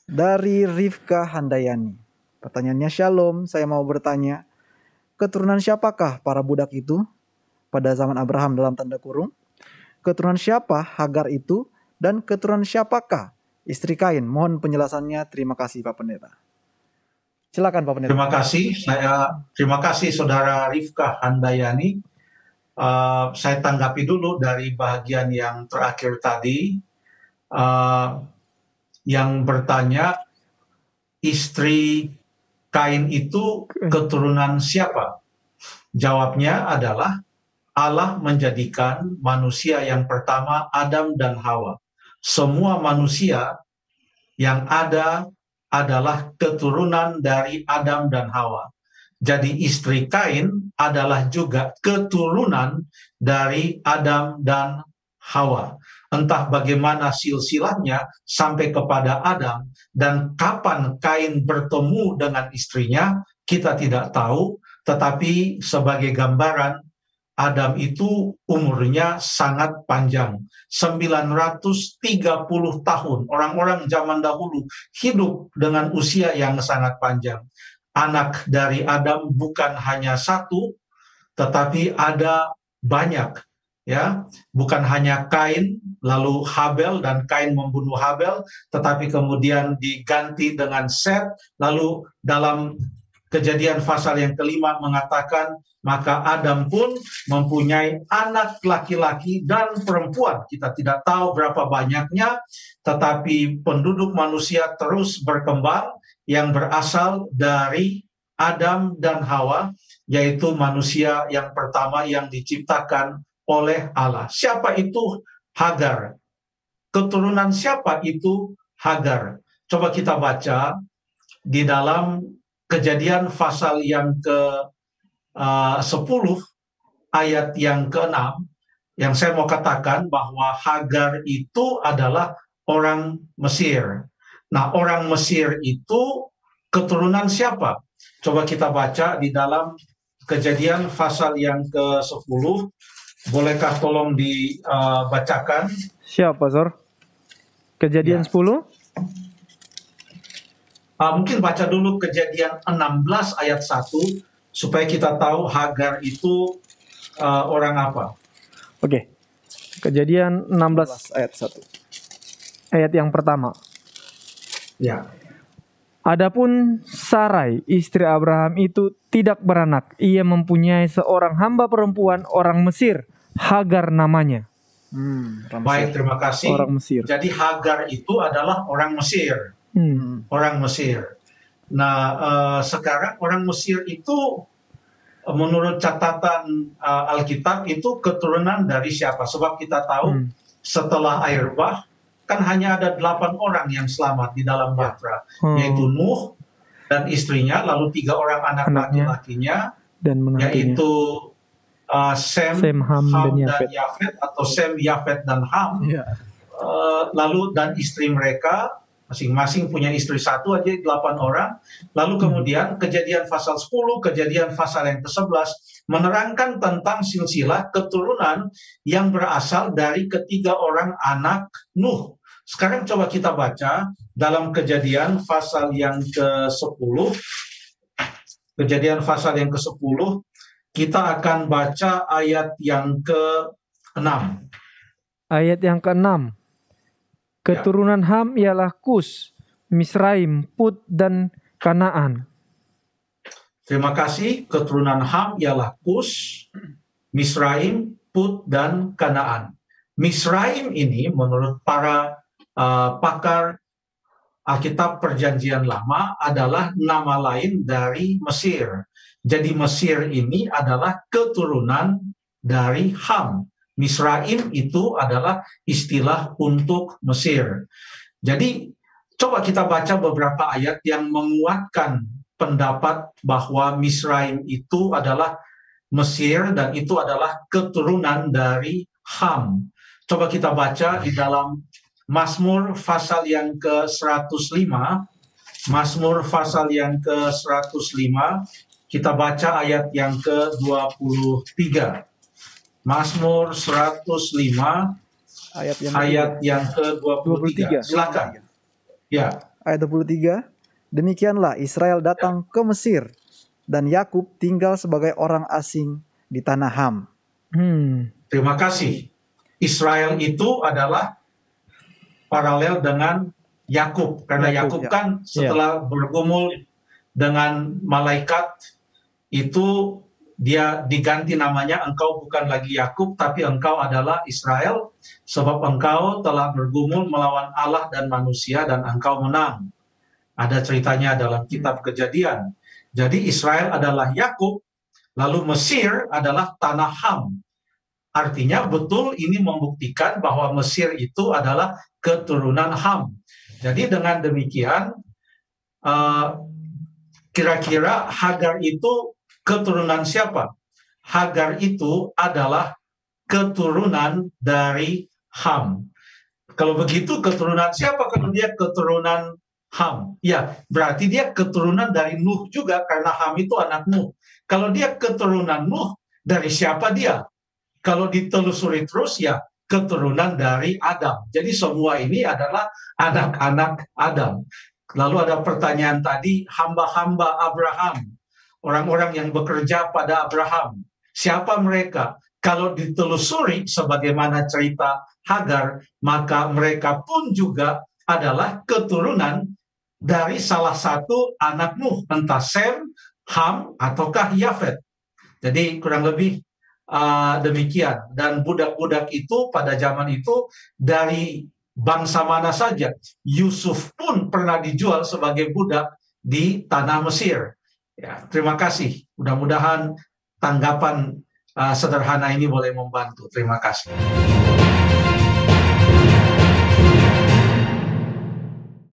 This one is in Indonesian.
Dari Rifka Handayani. Pertanyaannya, Shalom, saya mau bertanya, keturunan siapakah para budak itu pada zaman Abraham dalam tanda kurung? Keturunan siapa Hagar itu? Dan keturunan siapakah istri Kain? Mohon penjelasannya. Terima kasih Pak Pendeta. Silakan Pak Pendeta. Terima kasih Saudara Rifka Handayani. Saya tanggapi dulu dari bagian yang terakhir tadi, yang bertanya istri Kain itu keturunan siapa? Jawabnya adalah Allah menjadikan manusia yang pertama Adam dan Hawa. Semua manusia yang ada adalah keturunan dari Adam dan Hawa. Jadi istri Kain adalah juga keturunan dari Adam dan Hawa. Entah bagaimana silsilahnya sampai kepada Adam dan kapan Kain bertemu dengan istrinya, kita tidak tahu. Tetapi sebagai gambaran, Adam itu umurnya sangat panjang, 930 tahun. Orang-orang zaman dahulu hidup dengan usia yang sangat panjang. Anak dari Adam bukan hanya satu, tetapi ada banyak, ya. Bukan hanya Kain, lalu Habel, dan Kain membunuh Habel, tetapi kemudian diganti dengan Set. Lalu dalam Kejadian pasal yang kelima mengatakan, maka Adam pun mempunyai anak laki-laki dan perempuan. Kita tidak tahu berapa banyaknya, tetapi penduduk manusia terus berkembang yang berasal dari Adam dan Hawa, yaitu manusia yang pertama yang diciptakan oleh Allah. Siapa itu Hagar? Keturunan siapa itu Hagar? Coba kita baca di dalam Kejadian pasal yang ke-10 ayat yang ke-6, yang saya mau katakan bahwa Hagar itu adalah orang Mesir. Nah, orang Mesir itu keturunan siapa? Coba kita baca di dalam Kejadian pasal yang ke-10. Bolehkah tolong dibacakan? Siap, Pastor. Kejadian 10. Mungkin baca dulu Kejadian 16 ayat 1 supaya kita tahu Hagar itu orang apa. Oke. Kejadian 16 ayat 1. Ayat yang pertama. Ya. Adapun Sarai, istri Abraham itu tidak beranak. Ia mempunyai seorang hamba perempuan orang Mesir, Hagar namanya. Baik, terima kasih. Orang Mesir. Jadi Hagar itu adalah orang Mesir. Orang Mesir. Nah, sekarang orang Mesir itu menurut catatan Alkitab itu keturunan dari siapa? Sebab kita tahu setelah air bah kan hanya ada 8 orang yang selamat di dalam bahtera, yaitu Nuh dan istrinya, lalu 3 orang anak laki-lakinya, dan yaitu Sem, Ham dan Yafet, atau Sem, Yafet dan Ham. Lalu dan istri mereka masing-masing punya istri satu aja, 8 orang. Lalu kemudian Kejadian pasal 10, Kejadian pasal yang ke-11 menerangkan tentang silsilah keturunan yang berasal dari ketiga orang anak Nuh. Sekarang coba kita baca dalam Kejadian pasal yang ke-10. Kejadian pasal yang ke-10, kita akan baca ayat yang ke-6. Ayat yang ke-6. Keturunan Ham ialah Kus, Misraim, Put, dan Kanaan. Terima kasih. Keturunan Ham ialah Kus, Misraim, Put, dan Kanaan. Misraim ini menurut para pakar Alkitab Perjanjian Lama adalah nama lain dari Mesir. Jadi Mesir ini adalah keturunan dari Ham. Misraim itu adalah istilah untuk Mesir. Jadi coba kita baca beberapa ayat yang menguatkan pendapat bahwa Misraim itu adalah Mesir dan itu adalah keturunan dari Ham. Coba kita baca di dalam Mazmur pasal yang ke-105. Mazmur pasal yang ke-105, kita baca ayat yang ke-23. Mazmur 105 ayat yang ke-23. Silakan. Ya. ayat 23. Demikianlah Israel datang ke Mesir dan Yakub tinggal sebagai orang asing di tanah Ham. Terima kasih. Israel itu adalah paralel dengan Yakub, karena Yakub kan setelah bergumul dengan malaikat itu dia diganti namanya, engkau bukan lagi Yakub tapi engkau adalah Israel, sebab engkau telah bergumul melawan Allah dan manusia dan engkau menang. Ada ceritanya dalam kitab Kejadian. Jadi Israel adalah Yakub, lalu Mesir adalah tanah Ham. Artinya betul ini membuktikan bahwa Mesir itu adalah keturunan Ham. Jadi dengan demikian kira-kira Hagar itu keturunan siapa? Hagar itu adalah keturunan dari Ham. Kalau begitu keturunan siapa kalau dia keturunan Ham? Ya, berarti dia keturunan dari Nuh juga, karena Ham itu anak Nuh. Kalau dia keturunan Nuh, dari siapa dia? Kalau ditelusuri terus, ya keturunan dari Adam. Jadi semua ini adalah anak-anak Adam. Lalu ada pertanyaan tadi, hamba-hamba Abraham, orang-orang yang bekerja pada Abraham. Siapa mereka? Kalau ditelusuri sebagaimana cerita Hagar, maka mereka pun juga adalah keturunan dari salah satu anak Nuh, entah Sem, Ham, ataukah Yafet. Jadi kurang lebih demikian. Dan budak-budak itu pada zaman itu dari bangsa mana saja. Yusuf pun pernah dijual sebagai budak di tanah Mesir. Ya, terima kasih. Mudah-mudahan tanggapan sederhana ini boleh membantu. Terima kasih.